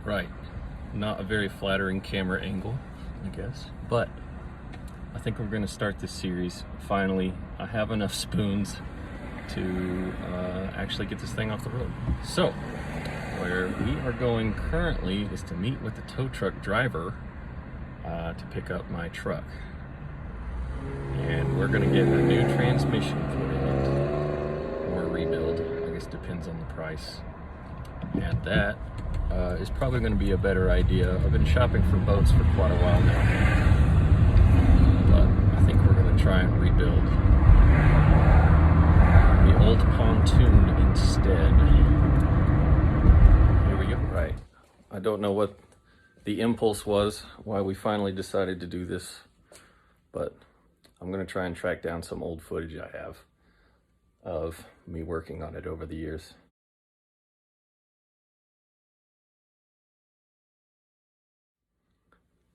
Right. Not a very flattering camera angle, I guess. But I think we're going to start this series. Finally, I have enough spoons to actually get this thing off the road. So, where we are going currently is to meet with the tow truck driver to pick up my truck. And we're going to get a new transmission put in it, or a rebuild. I guess depends on the price. And that is probably going to be a better idea. I've been shopping for boats for quite a while now, but I think we're going to try and rebuild the old pontoon instead. Here we go. Right. I don't know what the impulse was, why we finally decided to do this, but I'm going to try and track down some old footage I have of me working on it over the years.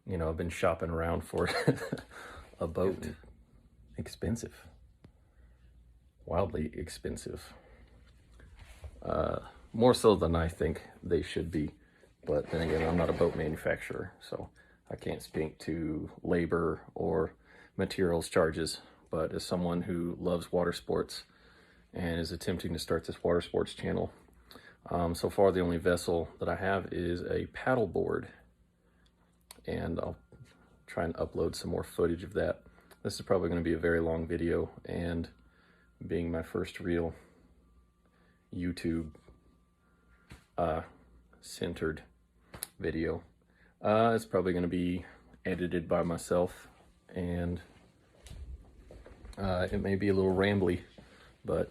You know, I've been shopping around for a boat. Expensive. Wildly expensive. More so than I think they should be. But then again, I'm not a boat manufacturer, so I can't speak to labor or materials charges. But as someone who loves water sports and is attempting to start this water sports channel, so far the only vessel that I have is a paddle board. And I'll try and upload some more footage of that. This is probably going to be a very long video, and being my first real YouTube centered video, it's probably going to be edited by myself, and it may be a little rambly, but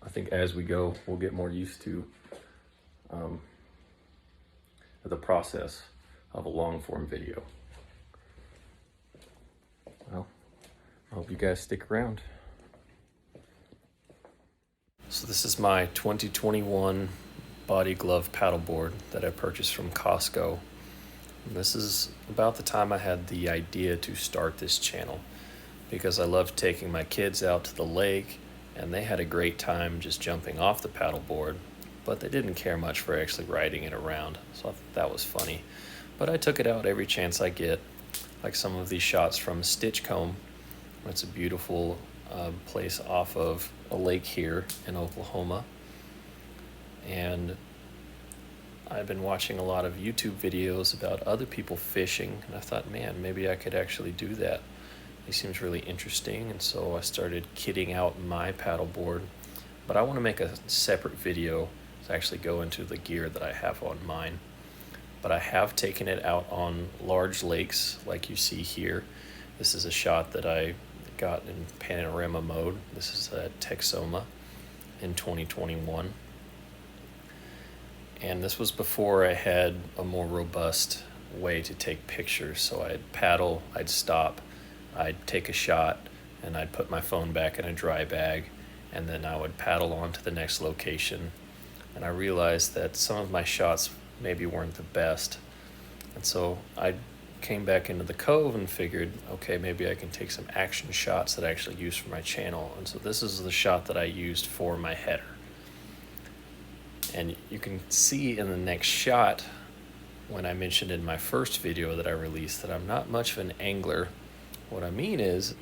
I think as we go we'll get more used to the process of a long form video. Well, I hope you guys stick around. So this is my 2021 body glove paddleboard that I purchased from Costco. And this is about the time I had the idea to start this channel, because I loved taking my kids out to the lake and they had a great time just jumping off the paddleboard, but they didn't care much for actually riding it around. So I thought that was funny. But I took it out every chance I get, like some of these shots from Stitchcomb. It's a beautiful place off of a lake here in Oklahoma. And I've been watching a lot of YouTube videos about other people fishing, and I thought, man, maybe I could actually do that. It seems really interesting, and so I started kitting out my paddleboard. But I want to make a separate video to actually go into the gear that I have on mine. But I have taken it out on large lakes like you see here. This is a shot that I got in panorama mode. This is at Texoma in 2021. And this was before I had a more robust way to take pictures. So I'd paddle, I'd stop, I'd take a shot, and I'd put my phone back in a dry bag, and then I would paddle on to the next location. And I realized that some of my shots maybe weren't the best. And so I came back into the cove and figured, okay, maybe I can take some action shots that I actually use for my channel. And so this is the shot that I used for my header. And you can see in the next shot, when I mentioned in my first video that I released that I'm not much of an angler. What I mean is,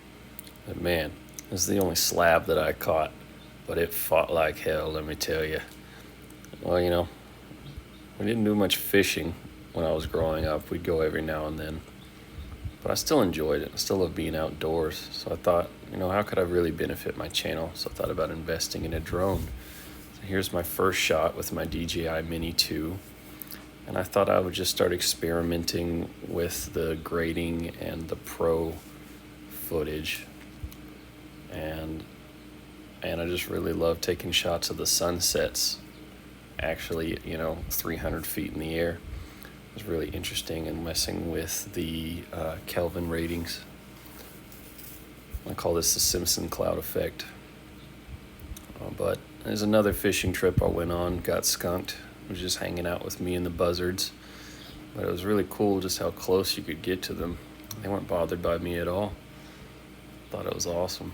that man, this is the only slab that I caught, but it fought like hell, let me tell you. Well, you know, we didn't do much fishing when I was growing up. We'd go every now and then. But I still enjoyed it. I still love being outdoors. So I thought, you know, how could I really benefit my channel? So I thought about investing in a drone. So here's my first shot with my DJI Mini 2. And I thought I would just start experimenting with the grading and the pro footage. And I just really love taking shots of the sunsets. Actually, you know, 300 feet in the air. It was really interesting, and messing with the Kelvin ratings. I call this the Simpson cloud effect. But there's another fishing trip I went on, got skunked. It was just hanging out with me and the buzzards. But it was really cool just how close you could get to them. They weren't bothered by me at all. Thought it was awesome.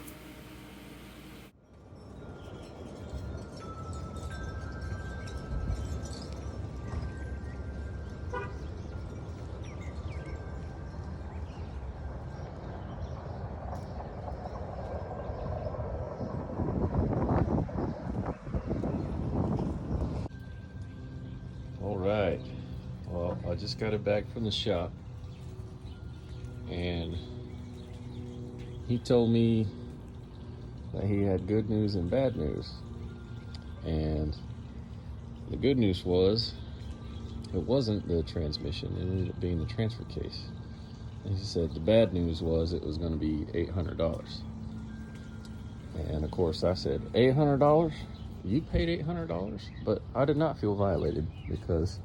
Alright, well, I just got it back from the shop, and he told me that he had good news and bad news. And the good news was, it wasn't the transmission, it ended up being the transfer case. And he said the bad news was it was going to be $800. And of course I said, $800? You paid $800? But I did not feel violated because,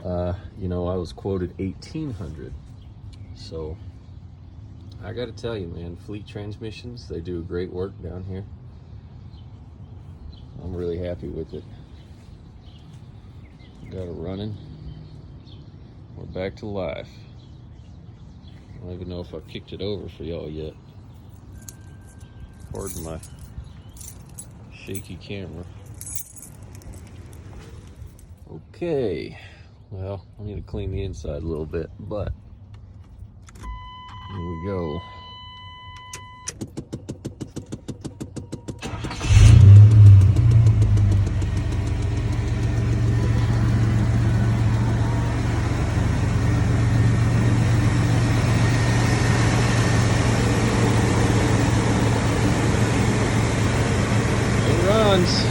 I was quoted $1,800. So I got to tell you, man, Fleet Transmissions, they do great work down here. I'm really happy with it. Got it running. We're back to life. I don't even know if I've kicked it over for y'all yet. Pardon my shaky camera. Okay, well, I need to clean the inside a little bit, but here we go. It runs.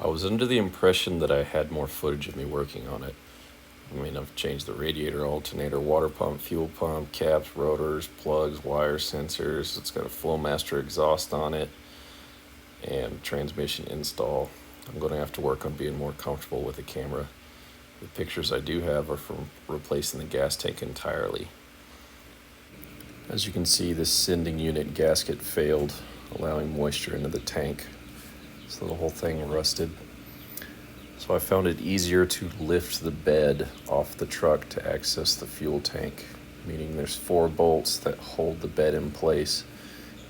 I was under the impression that I had more footage of me working on it. I mean, I've changed the radiator, alternator, water pump, fuel pump, caps, rotors, plugs, wire sensors. It's got a Flowmaster exhaust on it and transmission install. I'm going to have to work on being more comfortable with the camera. The pictures I do have are from replacing the gas tank entirely. As you can see, this sending unit gasket failed, allowing moisture into the tank. So the whole thing rusted. So I found it easier to lift the bed off the truck to access the fuel tank, meaning there's 4 bolts that hold the bed in place.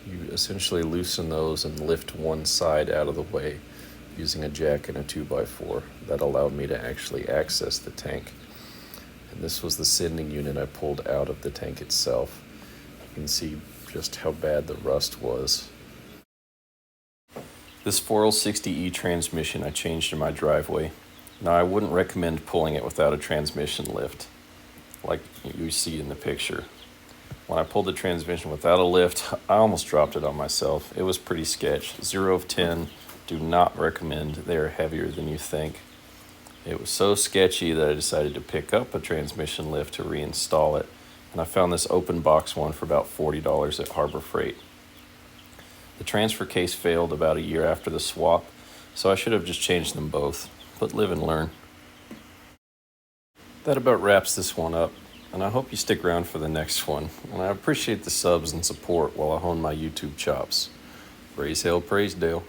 You essentially loosen those and lift one side out of the way using a jack and a 2x4. That allowed me to actually access the tank. And this was the sending unit I pulled out of the tank itself. You can see just how bad the rust was. This 4L60E transmission I changed in my driveway. Now I wouldn't recommend pulling it without a transmission lift, like you see in the picture. When I pulled the transmission without a lift, I almost dropped it on myself. It was pretty sketch. 0 of 10, do not recommend. They're heavier than you think. It was so sketchy that I decided to pick up a transmission lift to reinstall it, and I found this open box one for about $40 at Harbor Freight. The transfer case failed about a year after the swap, so I should have just changed them both, but live and learn. That about wraps this one up, and I hope you stick around for the next one, and I appreciate the subs and support while I hone my YouTube chops. Praise Hill, praise Dale.